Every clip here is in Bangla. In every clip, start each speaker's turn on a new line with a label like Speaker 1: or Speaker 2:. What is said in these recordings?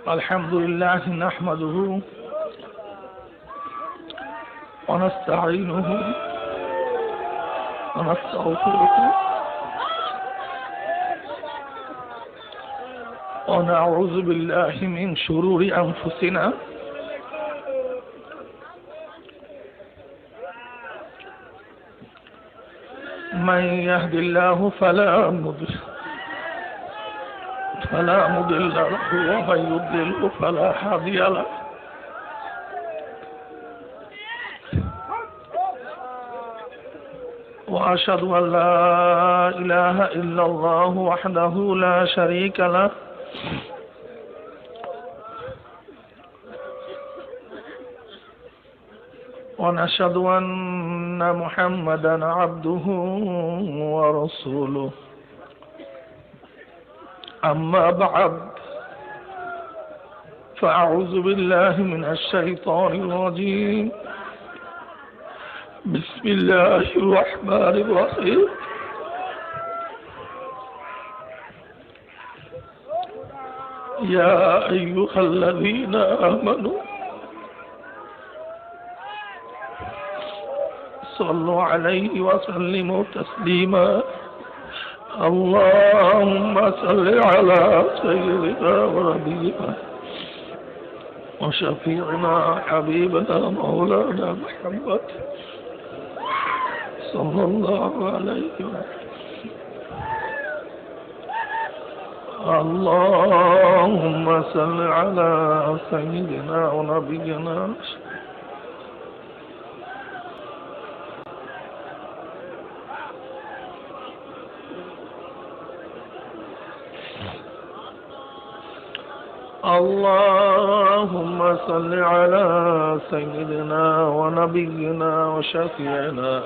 Speaker 1: الحمد لله نحمده ونستعينه ونستغفره ونعوذ بالله من شرور أنفسنا من يهد الله فلا مضل له ومن يضلل فلا هادي له وأشهد أن لا إله إلا الله وحده لا شريك له ونشهد أن محمدا عبده ورسوله أما بعد فأعوذ بالله من الشيطان الرجيم بسم الله الرحمن الرحيم يا أيها الذين آمنوا صلوا عليه وسلموا تسليما اللهم صل على سيدنا ونبينا وشفيعنا حبيبنا مولانا محمد صلى الله عليه وسلم اللهم صل على سيدنا ونبينا اللهم صل على سيدنا ونبينا وشفيعنا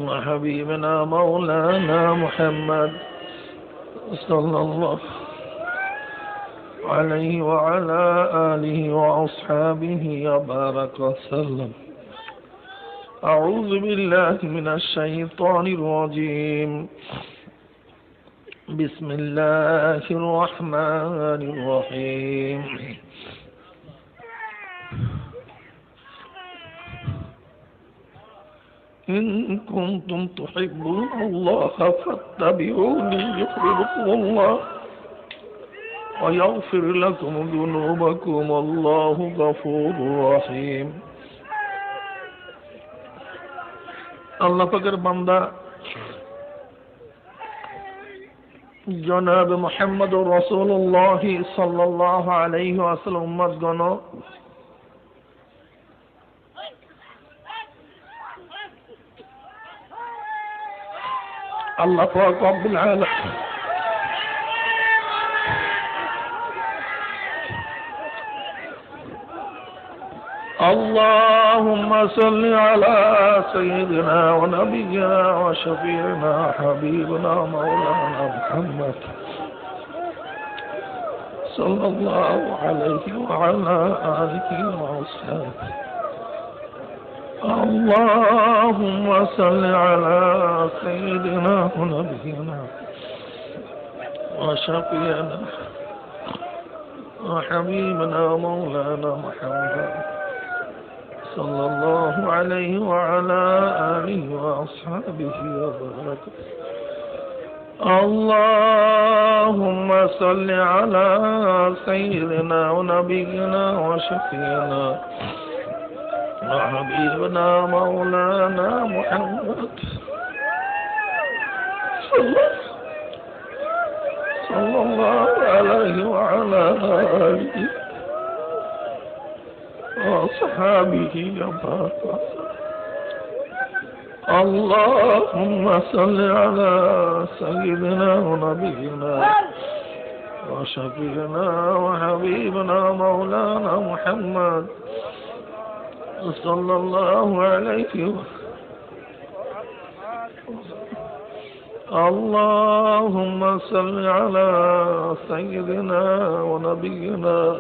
Speaker 1: وحبيبنا مولانا محمد صلى الله عليه وعلى آله وأصحابه وبارك وسلم أعوذ بالله من الشيطان الرجيم بسم الله الرحمن الرحيم إن كنتم تحبون الله فاتبعوني يحببكم الله ويغفر لكم ذنوبكم والله غفور رحيم আল্লাহ পাকের বান্দা জনাব মুহাম্মদুর রাসূলুল্লাহ সাল্লাল্লাহু আলাইহি ওয়াসাল্লাম উম্মতগণ আল্লাহ পাক রব্বুল আলামিন اللهم صل على سيدنا ونبينا وشفيعنا حبيبنا مولانا محمد صلى الله عليه وعلى آله وصحبه اللهم صل على سيدنا ونبينا وشفيعنا وحبيبنا مولانا محمد صلى الله عليه وعلى آله وأصحابه وبارك اللهم صل على سيدنا ونبينا وشفيعنا وحبيبنا مولانا محمد صلى الله عليه وعلى آله وصحابه وبارك اللهم صل على سيدنا ونبينا وشفيعنا وحبيبنا مولانا محمد صلى الله عليه اللهم صل على سيدنا ونبينا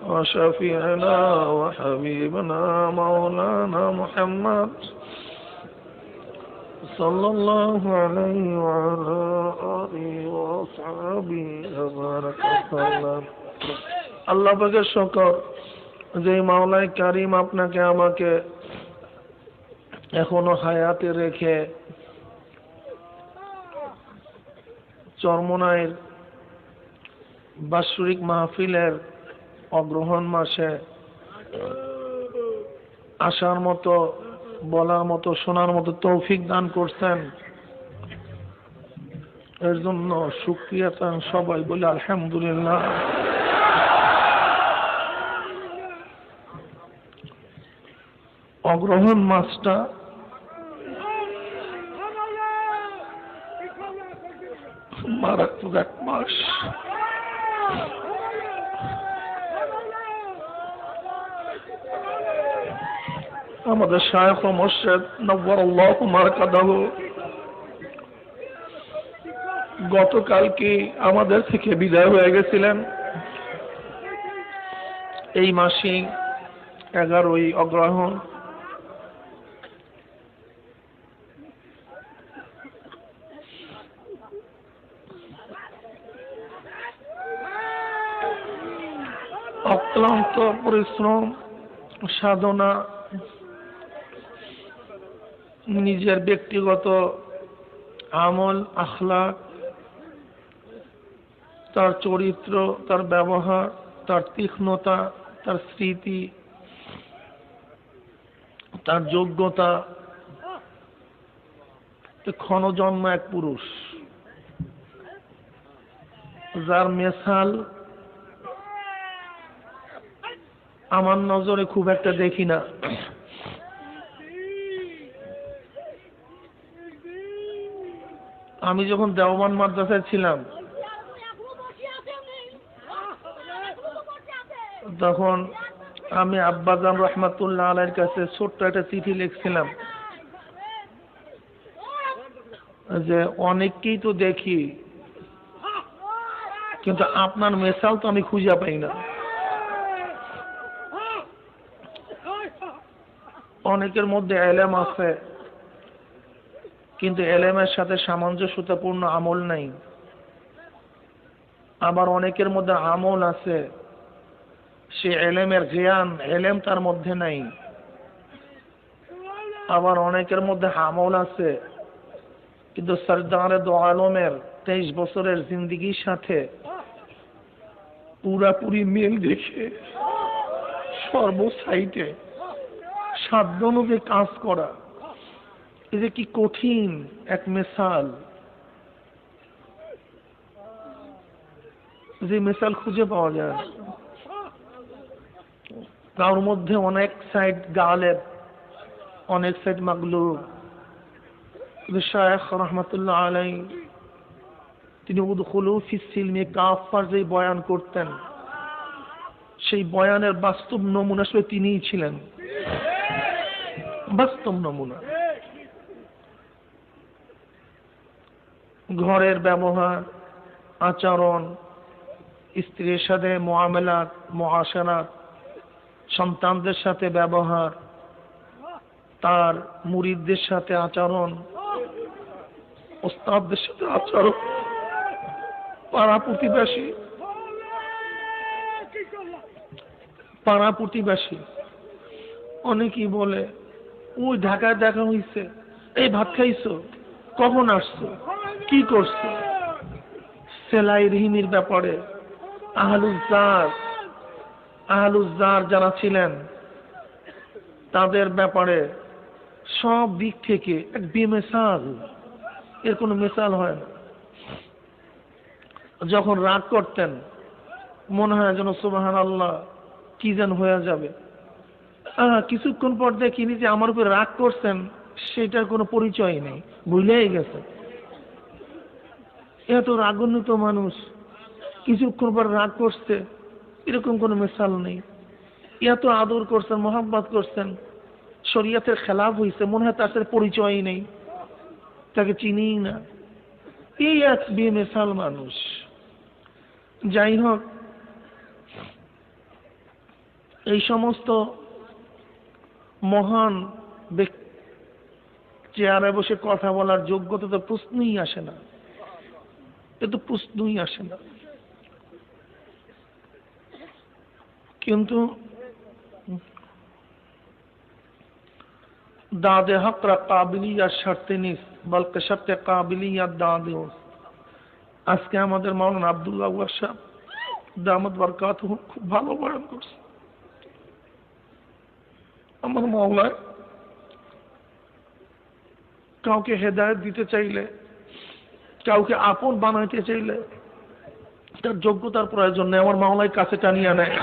Speaker 1: وشفيعنا وحبيبنا مولانا محمد صلى الله عليه وعلى آله وأصحابه وبارك وسلم। আল্লাহ পাকের শুকর যে মাওলাই কারীম আপনাকে আমাকে এখনো হায়াতে রেখে চরমনাইয়ের বাৎসরিক মাহফিলের অগ্রহণ মাসে আসার মতো, বলার মতো, শোনার মতো তৌফিক দান করছেন, এর জন্য শুকরিয়া চান সবাই বলে আলহামদুলিল্লাহ। অগ্রহণ মাসটা মারাত্মক এক মাস। আমাদের শায়খ ও মুর্শিদ নওয়ারাল্লাহু মারকাদাহু গতকালকে আমাদের থেকে বিদায় হয়ে গেছিলেন। এই মাসে 11ই অগ্রহণ। অক্লান্ত পরিশ্রম, সাধনা, নিজের ব্যক্তিগত আমল, আখলাক, তার চরিত্র, তার ব্যবহার, তার তীক্ষ্ণতা, তার স্মৃতি, তার যোগ্যতা, ক্ষণজন্ম এক পুরুষ যার মেসাল আমার নজরে খুব একটা দেখি না। আমি যখন দেওবন্দ মাদ্রাসায় ছিলাম তখন আমি আব্বাজান রহমাতুল্লাহ আলাইহির কাছে ছোট্ট একটা চিঠি লিখছিলাম যে অনেককেই তো দেখি কিন্তু আপনার মেসাল তো আমি খুঁজে পাই না। অনেকের মধ্যে এলেম আছে কিন্তু এলেমের সাথে সামঞ্জস্যতাপূর্ণ আমল নাই। আবার অনেকের মধ্যে আমল আছে, সে এলেমের জ্ঞান, এলেম তার মধ্যে নাই। আবার অনেকের মধ্যে আমল আছে কিন্তু সরদারে দো আলমের 23 বছরের জিন্দেগির সাথে পুরাপুরি মিল দেখে সর্বসাইটে সাধ্য অনুযায়ী কাজ করা, এই যে কি কঠিন এক মেসাল। যে মেসাল খুঁজে পাওয়া যায় তার মধ্যে অনেক সাইড গালেব, অনেক সাইড মাগলুব। শায়খ রহমাতুল্লাহ আলাইহি তিনি উদখুলু ফিস সিলমি কাফার যে বয়ান করতেন, সেই বয়ানের বাস্তব নমুনা আসলে তিনিই ছিলেন, বাস্তব নমুনা। ঘরের ব্যবহার, আচরণ, স্ত্রীর সাথে মুআমালাত, মুআশারাত, সন্তানদের সাথে ব্যবহার, তার মুরিদদের সাথে আচরণ, ওস্তাদদের সাথে আচরণ, পাড়া প্রতিবেশী। অনেকেই বলে ওই ঢাকায় দেখা হইছে, এই ভাত খাইছো, কখন আসছো, কি করছো। সেলাই রিহিমির ব্যাপারে আহলুজ্জার যারা ছিলেন তাদের ব্যাপারে সব দিক থেকে এক বেমিসাল, এর কোনো মিসাল হয় না। যখন রাগ করতেন মনে হয় যেন সুবহানাল্লাহ কি যেন হয়ে যাবে। কিছুক্ষণ পর দেখিনি যে আমার উপর রাগ করছেন সেটার কোনো পরিচয় নেই, ভুলেই গেছে। এত রাগান্বিত মানুষ কিছুক্ষণ পর রাগ করছে, এরকম কোনো মিসাল নেই। এত আদর করছেন, মোহাব্বত করছেন, শরীয়তের খেলাফ হয়েছে, মনে হয় তার সাথে পরিচয়ই নেই, তাকে চিনিই না। এই এক বেমিসাল মানুষ। যাই হোক, এই সমস্ত মহান ব্যক্তি চেয়ারে বসে কথা বলার যোগ্যতা তো প্রশ্নই আসে না, এ তো প্রশ্নই আসে না। কিন্তু দাদে হকরা কাবিলিয়াত শর্তে নিস, বলকে শর্তে কাবিলিয়াত দাদে। আজকে আমাদের মাওলানা আব্দুল্লাহ ওয়াহাব সাহেব দামাত বরকাতুহু খুব ভালো বয়ান করছে। আমার মাওলা কাউকে হেদায়েত দিতে চাইলে, কাউকে আপন বানাইতে চাইলে তার যোগ্যতার প্রয়োজন নেই, আমার মাওলাই কাছে টানিয়ে নেয়।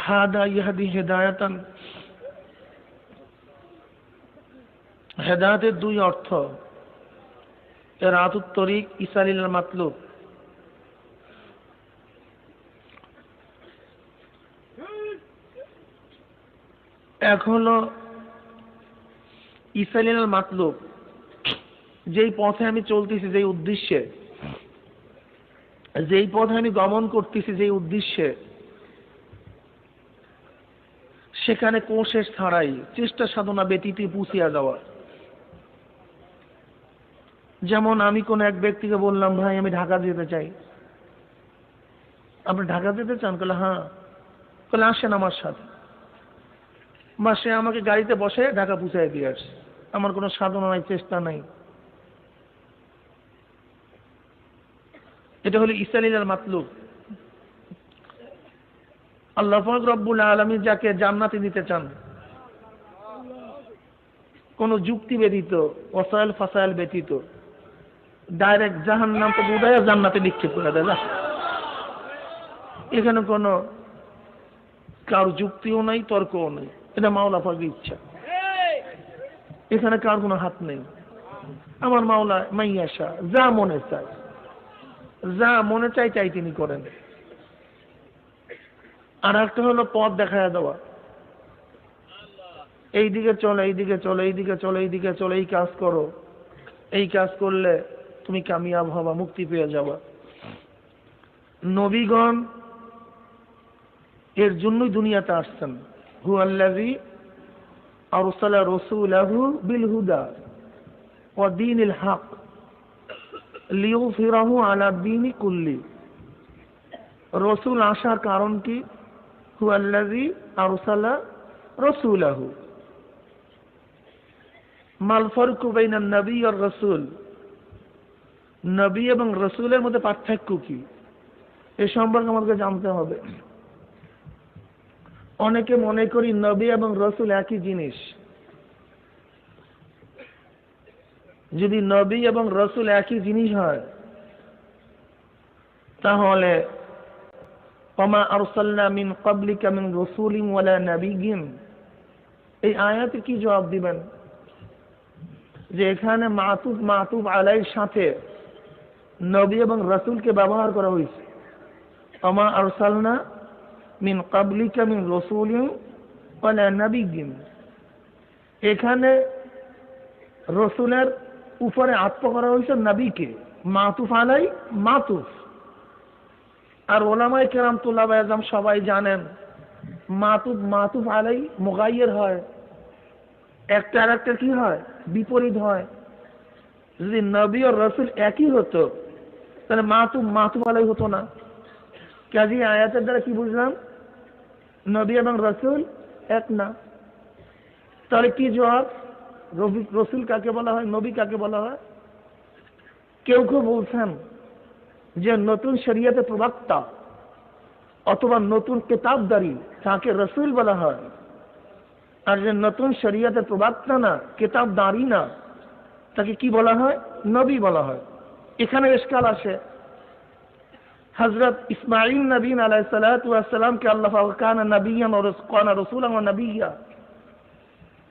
Speaker 1: হাদা ইয়াহদি হেদায়াতান, হেদায়েতের দুই অর্থ, ইরাদুত তরিক ইসালিল মাতলুব। এক হলো ইসালিল মাতলুব, যেই পথে আমি চলতেছি, যেই উদ্দেশ্যে, যেই পথে আমি গমন করতেছি, যেই উদ্দেশ্যে, সেখানে কোশেষ ছাড়াই চেষ্টা সাধনা ব্যতীত পুষিয়া যাওয়া। যেমন আমি কোন এক ব্যক্তিকে বললাম, ভাই আমি ঢাকা যেতে চাই। আপনি ঢাকা যেতে চান? বলে হ্যাঁ। বলে আসেন আমার সাথে। বা সে আমাকে গাড়িতে বসে ঢাকা পৌঁছায় দিয়ে আসে, আমার কোনো সাধনা নাই, চেষ্টা নাই। এটা হলো ইসালিল মাতলুব। আল্লাহ পাক রব্বুল আলামিন যাকে জান্নাতে দিতে চান, কোন যুক্তি ব্যতীত, ওয়াসাইল ফাসাইল ব্যতীত, ডাইরেক্ট জাহান্নাম থেকে উঠাইয়া জান্নাতে নিক্ষেপ করে দেয়। এখানে কোনো কার যুক্তিও নাই, তর্কও নেই, এটা মাওলা পাকের ইচ্ছা। এখানে কার কোনো হাত নেই। আমার মাওলা মাইয়াশা, যা মনে চায়, যা মনে চাই তাই তিনি করেন। আর একটা হলো পথ দেখায় দেওয়া, এইদিকে চলো, এইদিকে চলো, এইদিকে চলো, এইদিকে চলো, এই কাজ করো, এই কাজ করলে তুমি কামিয়াব হবা, মুক্তি পেয়ে যাবা। নবীগণ এর জন্যই দুনিয়াতে আসছেন। হুয়াল্লাযী আরসালা রাসূলাহু বিল হুদা ওয়া দীনিল হক লিইয়ুযহিরাহু আলা দীনি কুল্লি। রাসূল আসার কারণ কি? হুয়াল্লাযী আরসালা রাসূলাহু। মাল ফারকু বাইনান নবী ওয়ার রাসূল, নবী এবং রাসূলের মধ্যে পার্থক্য কি, এ সম্পর্কে আমাদেরকে জানতে হবে। অনেকে মনে করি নবী এবং রাসূল একই জিনিস। যদি নবী এবং রাসূল একই জিনিস হয়, তাহলে ওমা আরসালনা মিন ক্বাবলিকা মিন রাসূলিন ওয়ালা নাবিয়্যিন, এই আয়াতে কি জবাব দিবেন? যে এখানে মাতুব আলাইহির সাথে নবী এবং রাসূলকে ব্যবহার করা হয়েছে। ওমা আরসালনা মিন ক্বাবলিকা মিন রাসূলিন ওয়ালা নাবিয়্যিন, এখানে রাসূলের উপরে আত্ম করা হয়েছে নবীকে, মাতুফ আলাই মাতুফ। আর ওলামায়ে কেরাম তুলাবায়ে আযম সবাই জানেন মাতুফ আলাই মুগায়্যির হয়, একটা আর একটা কি হয়? বিপরীত হয়। যদি নবী আর রাসূল একই হতো তাহলে মাতুফ আলাই হতো না। কাজী আয়াতের দ্বারা কি বুঝলাম? নবী এবং রাসূল এক না। তাহলে কি জবাব? রাসূল কাকে বলা হয়, নবী কাকে বলা হয়? কেউ কেউ বলছেন যে নতুন শরীয়তের প্রবক্তা অথবা নতুন কিতাবদারি তাকে রাসূল বলা হয়, আর যে নতুন শরীয়তের প্রবক্তা না, কিতাবদারি না, তাকে কি বলা হয়? নবী বলা হয়। এখানে ইশকাল আসে। হযরত ইসমাঈল নবী আলাইহিস সালাতু ওয়াস সালাম কে আল্লাহ পাক কানা নবিয়্যান ওয়া কানা রাসূলান ওয়া নাবিয়্যা,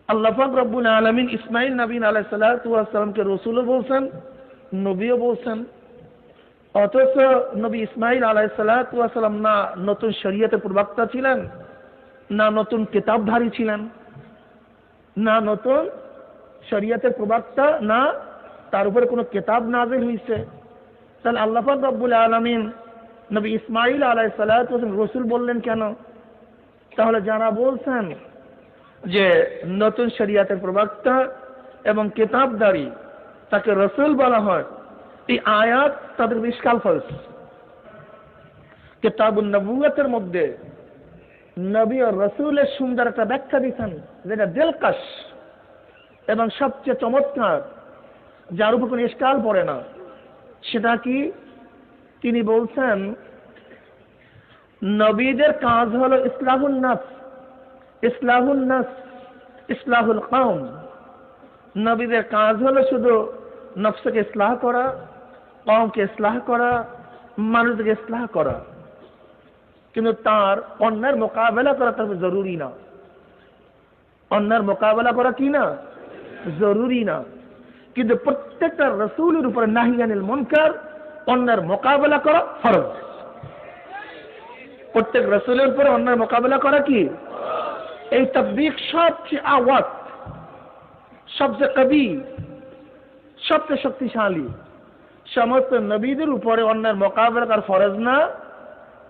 Speaker 1: আল্লাহ পাক রব্বুল আলামিন ইসমাঈল নবী আলাইহিস সালাতু ওয়াস সালাম কে রাসূলও বলছেন, নবীও বলছেন। অথচ নবী ইসমাঈল আলাইহিস সালাতু ওয়াস সালাম না নতুন শরীয়তের প্রবক্তা ছিলেন, না নতুন কিতাবধারী ছিলেন, না নতুন শরিয়তের প্রবক্তা না, তার উপরে কোনো কিতাব নাযিল হয়েছে। তাহলে আল্লাহ পাক রব্বুল আলামিন নবী ইসমাঈল আলাইহিস সালাতু ওয়াস সালাম রাসূল বললেন কেন? তাহলে যারা বলছেন যে নতুন শরিয়তের প্রবক্তা এবং কিতাবদারি তাকে রাসূল বলা হয়, এই আয়াত তাদের ইশকাল ফলস। কিতাবুন নবুয়তের মধ্যে নবী ও রাসূলের সুন্দর একটা ব্যাখ্যা দিয়েছেন, যেটা দিলকাশ এবং সবচেয়ে চমৎকার, যার উপর কোনো ইশকাল পড়ে না। সেটা কি? তিনি বলছেন নবীদের কাজ হলো ইসলাহুন নাফস, ইসলাহুন নাস, ইসলাহুল কওম। নবীদের কাজ হলো শুধু নফসকে ইসলাহ করা, কওমকে ইসলাহ করা, মানুষকে ইসলাহ করা। কিন্তু তার অন্যের মোকাবেলা করা তার জরুরি না। অন্যের মোকাবেলা করা কি না? জরুরি না। কিন্তু প্রত্যেকটা রাসূলের উপরে নাহি আনিল মুনকার, অন্যের মোকাবেলা করা ফরজ। প্রত্যেক রাসূলের উপরে অন্যের মোকাবেলা করা কি? এই তাবলীগ সবচেয়ে আওয়াজ, সবচেয়ে কবি, সবচেয়ে শক্তিশালী। সমস্ত নবীদের উপরে অন্যের মোকাবেলা করা ফরজ না,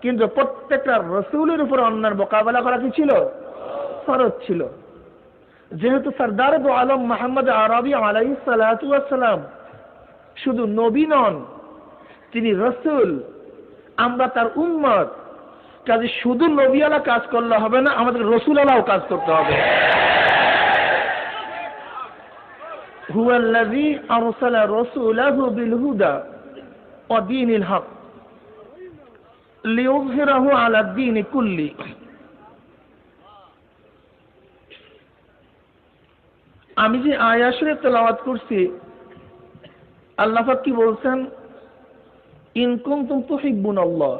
Speaker 1: কিন্তু প্রত্যেকটা রাসূলের উপরে অন্যের মোকাবেলা করা কি ছিল? ফরজ ছিল। যেহেতু সরদার দু আলম মুহাম্মদ আরবি আলাইহিস সালাতু ওয়াস সালাম শুধু নবী নন, তিনি রাসূল, আমরা তার উম্মত। কাজে শুধু নবীওয়ালা কাজ করলে হবে না, আমাদের রাসূলওয়ালাও কাজ করতে হবে। হুয়াল্লাযী আরসালা রাসূলাহু বিল হুদা ওয়া দীনিল হক লিইয়ুযহিরাহু আলা দ্বীনি কুল্লি। আমি যে আয়াত শরীফ তেলাওয়াত করছি, আল্লাহ পাক কি বলছেন? ইন কুনতুম তুহিব্বুনাল্লাহ,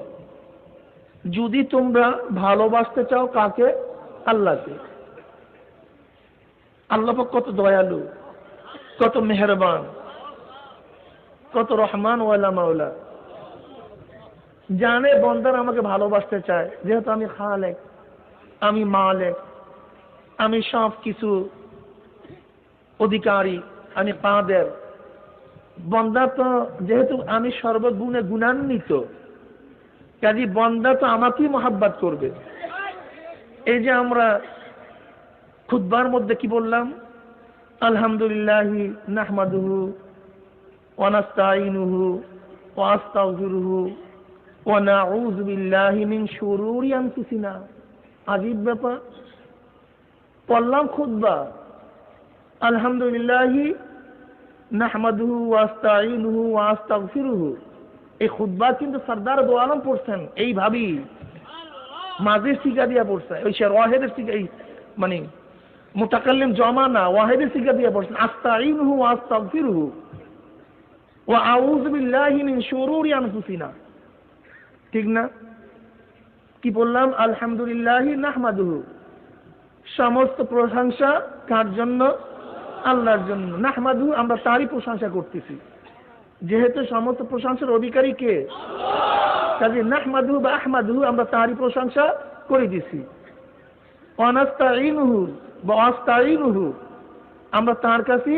Speaker 1: যদি তোমরা ভালোবাসতে চাও কাকে? আল্লাহকে। আল্লাহ পাক কত দয়ালু, কত মেহেরবান, কত রহমান ওয়ালা মাওলা। জানে বন্দার আমাকে ভালোবাসতে চায়, যেহেতু আমি খালেক, আমি মালিক, আমি সব কিছু অধিকারী, আমি কাদের। বন্দা তো যেহেতু আমি সর্বগুণে গুণান্বিত, কাজী বন্দা তো আমাকেই মহাব্বত করবে। এই যে আমরা খুতবার মধ্যে কি বললাম? আলহামদুলিল্লাহি নাহমাদুহু ওয়া নাস্তাঈনুহু ওয়া আস্তাগফিরুহু ওয়া নাউযু বিল্লাহি মিন শুরুরি আনফুসিনা। আজীব ব্যাপার। পড়লাম খুতবা, আলহামদুলিল্লাহি নাহমাদুহু ওয়া আস্তাঈনুহু ওয়া আস্তাগফিরুহু। এই খুতবা কিন্তু সরদার দু আলম পড়ছেন এইভাবেই, মাঝের সিগা দিয়া পড়ছেন। ওই ওয়াহিদের সিগা, এই মানে মুতাকাল্লিম জমা না, ওয়াহিদের সিগা দিয়া পড়ছেন। আস্তাঈনুহু ওয়া আস্তাগফিরুহু ওয়া আউযু বিল্লাহি মিন শুরুরি আনফুসিনা। ঠিক না? কি বললাম? আলহামদুলিল্লাহি নাহমাদুহু, সমস্ত প্রশংসা কার জন্য? আল্লাহর জন্য। নাহমাদুহু, আমরা তারই প্রশংসা করতেছি, যেহেতু সমস্ত প্রশংসার অধিকারী কে? কাজে নাহমাদুহু বা আহমাদুহু, আমরা তারই প্রশংসা করে দিছি। ওয়া নাস্তাঈনুহু বা আস্তাঈনুহু, আমরা তার কাছে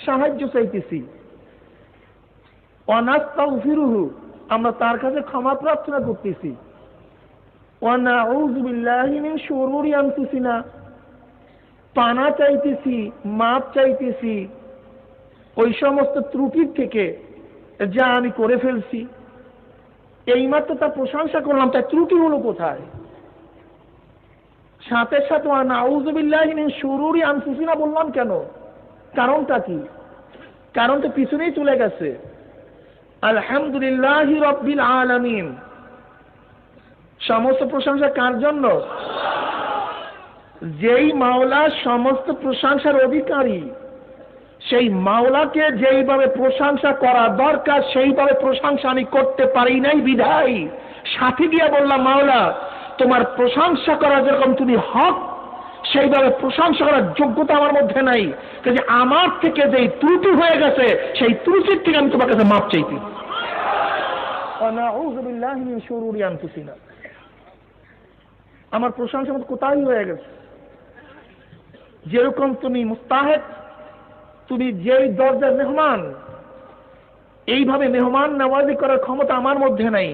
Speaker 1: সাহায্য চাইতেছি। ওয়া নাস্তাগফিরুহু, আমরা তার কাছে ক্ষমা প্রার্থনা করতেছি। ওয়া নাউযু বিল্লাহি মিন শুরুরি আনফুসিনা, পানা চাইতেছি, মাপ চাইতেছি ওই সমস্ত ত্রুটির থেকে যা আমি করে ফেলছি। এইমাত্র তার প্রশংসা করলাম, তার ত্রুটিগুলো কোথায়? সাথে সাথে ওয়া নাউযু বিল্লাহি মিন শুরুরি আনফুসিনা বললাম কেন? কারণটা কি? কারণ তো পিছনেই চলে গেছে। আলহামদুলিল্লাহি রাব্বিল আলামিন, সমস্ত প্রশংসা কার জন্য? যেই মাওলা সমস্ত প্রশংসার অধিকারী, সেই মাওলাকে যেইভাবে প্রশংসা করা দরকার সেইভাবে প্রশংসা আমি করতে পারি নাই বিধায় সাথে গিয়ে বললাম, মাওলা তোমার প্রশংসা করা যেরকম তুমি হক, সেইভাবে প্রশংসা করার যোগ্যতা আমার মধ্যে নাই। কাজে আমার থেকে যেই ত্রুটি হয়ে গেছে, সেই ত্রুটির থেকে আমি তোমার কাছে মাপ চাইছি। আমার প্রশংসা কোথায় হয়ে গেছে? যেরকম তুমি মুস্তাহিক তুমি যেই দরজার মেহমান, এইভাবে মেহমান নওয়াজি করার ক্ষমতা আমার মধ্যে নাই,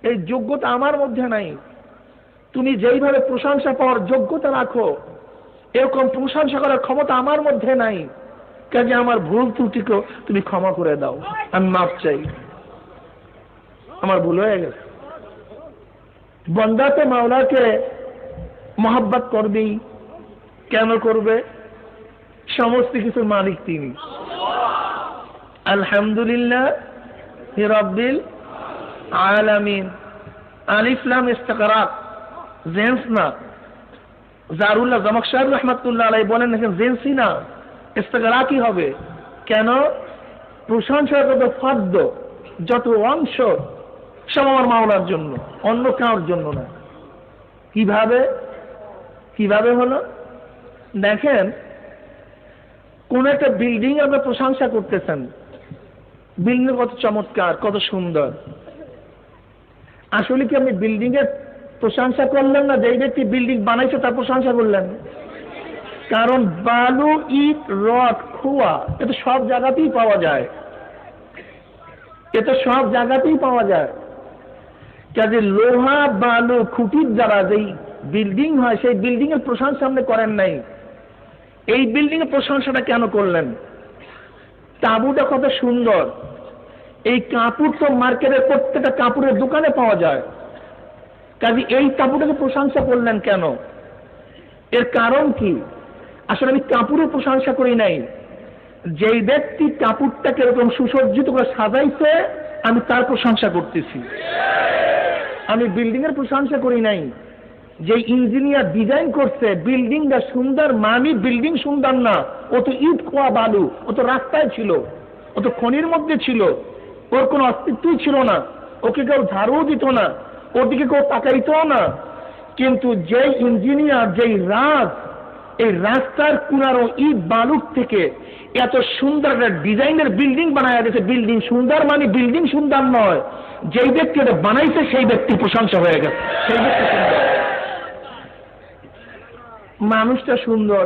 Speaker 1: এই যোগ্যতা আমার মধ্যে নাই। তুমি যেইভাবে প্রশংসা পাওয়ার যোগ্যতা রাখো, এরকম প্রশংসা করার ক্ষমতা আমার মধ্যে নাই। কাজে আমার ভুল ত্রুটিকে তুমি ক্ষমা করে দাও, আমি মাফ চাই, আমার ভুল হয়ে গেছে। বান্দা তো মাওলাকে মহব্বত করবেই। কেন করবে? সমস্ত কিছুর মালিক তিনি। আলহামদুলিল্লাহ রাব্বিল আলামিন। আলিফ লাম ইস্তিগরাক, জেন্স না। জারুল্লাহ জামাখশারি রাহমাতুল্লাহ আলাইহি বলেন নাকি জেন্সই না, ইস্তিগরাকই হবে। কেন? প্রশংসার যত ফর্দ, যত অংশ সব আমার মাওলার জন্য, অন্য কারোর জন্য না। কিভাবে কিভাবে হলো? দেখেন, কোন একটা বিল্ডিং আপনি প্রশংসা করতেছেন, বিল্ডিং কত চমৎকার, কত সুন্দর। আসলে কি আপনি বিল্ডিং এর প্রশংসা করলেন না, যে ব্যক্তি বিল্ডিং বানাইছে তার প্রশংসা করলেন? কারণ বালু, ইট, রড, খোয়া এটা সব জায়গাতেই পাওয়া যায়, এটা সব জায়গাতেই পাওয়া যায়। কাজে লোহা, বালু, খুঁটির দ্বারা যেই বিল্ডিং হয়, সেই বিল্ডিং এর প্রশংসা আপনি করেন নাই। এই বিল্ডিং এর প্রশংসাটা কেন করলেন? তাঁবুটা কত সুন্দর, এই কাপড় তো মার্কেটের প্রত্যেকটা কাপড়ের দোকানে পাওয়া যায়। কাজে এই কাপড়টাকে প্রশংসা করলেন কেন? এর কারণ কি? আসলে আমি কাপড়ের প্রশংসা করি নাই, যেই ব্যক্তি কাপড়টাকে এরকম সুসজ্জিত করে সাজাইছে আমি তার প্রশংসা করতেছি। আমি বিল্ডিং এর প্রশংসা করি নাই। যে ইঞ্জিনিয়ার ডিজাইন করছে বিল্ডিংটা সুন্দর, মানে বিল্ডিং সুন্দর না, ও তো ইট, খোয়া, বালু, ও তো রাস্তায় ছিল, ও তো খনির মধ্যে ছিল, ওর কোনো অস্তিত্বই ছিল না, ওকে কেউ ঝাড়ুও দিত না, ওর দিকে কেউ তাকাইতও না। কিন্তু যেই ইঞ্জিনিয়ার, যেই রাজ এই রাস্তার কুনারো ইট বালুক থেকে এত সুন্দর একটা ডিজাইনের বিল্ডিং বানায় গেছে, বিল্ডিং সুন্দর মানে বিল্ডিং সুন্দর নয়, যেই ব্যক্তি এটা বানাইছে সেই ব্যক্তির প্রশংসা হয়ে গেছে, সেই ব্যক্তি সুন্দর। মানুষটা সুন্দর,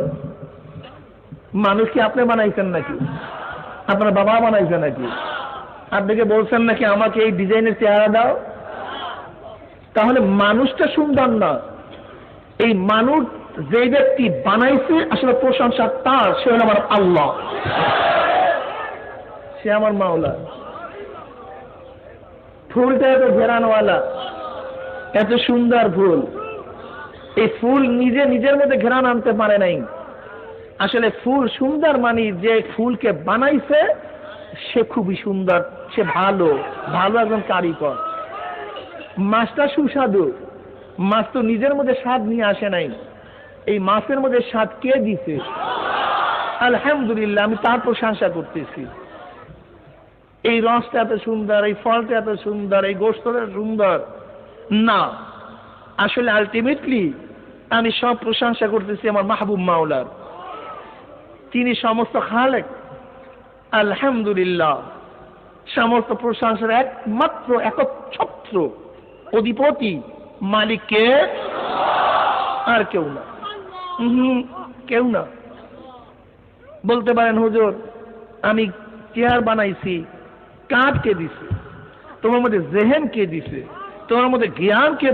Speaker 1: মানুষ কি আপনি বানাইছেন নাকি? আপনার বাবা বানাইছে নাকি? আপনাকে বলছেন নাকি আমাকে এই ডিজাইনের চেহারা দাও? তাহলে মানুষটা সুন্দর না, এই মানুষ যে ব্যক্তি বানাইছে আসলে প্রশংসা তার, সে হল আমার আল্লাহ, সে আমার মাওলা। ফুলটা এত ঘেরানওয়ালা, এত সুন্দর ফুল, এই ফুল নিজে নিজের মধ্যে ঘেরান আনতে পারে নাই। আসলে ফুল সুন্দর মানে যে ফুলকে বানাইছে সে খুবই সুন্দর, সে ভালো ভালো একজন কারিগর। মাছটা সুস্বাদু, মাছ তো নিজের মধ্যে স্বাদ নিয়ে আসে নাই, এই মাছের মধ্যে স্বাদ কে দিছে? আলহামদুলিল্লাহ, আমি তার প্রশংসা করতেছি। এই রসটা এত সুন্দর, এই ফলটা এত সুন্দর, এই গোশতটা সুন্দর না, আসলে আলটিমেটলি আমি সব প্রশংসা করতেছি আমার মাহবুব মাওলার। তিনি সমস্ত খালেক, আলহামদুলিল্লাহ, সমস্ত প্রশংসার একমাত্র একচ্ছত্র অধিপতি, মালিককে আর কেউ না, কেউ না। বলতে পারেন হুজুর আমি চেয়ার বানাইছি, কাঠ কে দিছে? তোমার মধ্যে জেহেন কে দিছে? তোমার মধ্যে জ্ঞান কে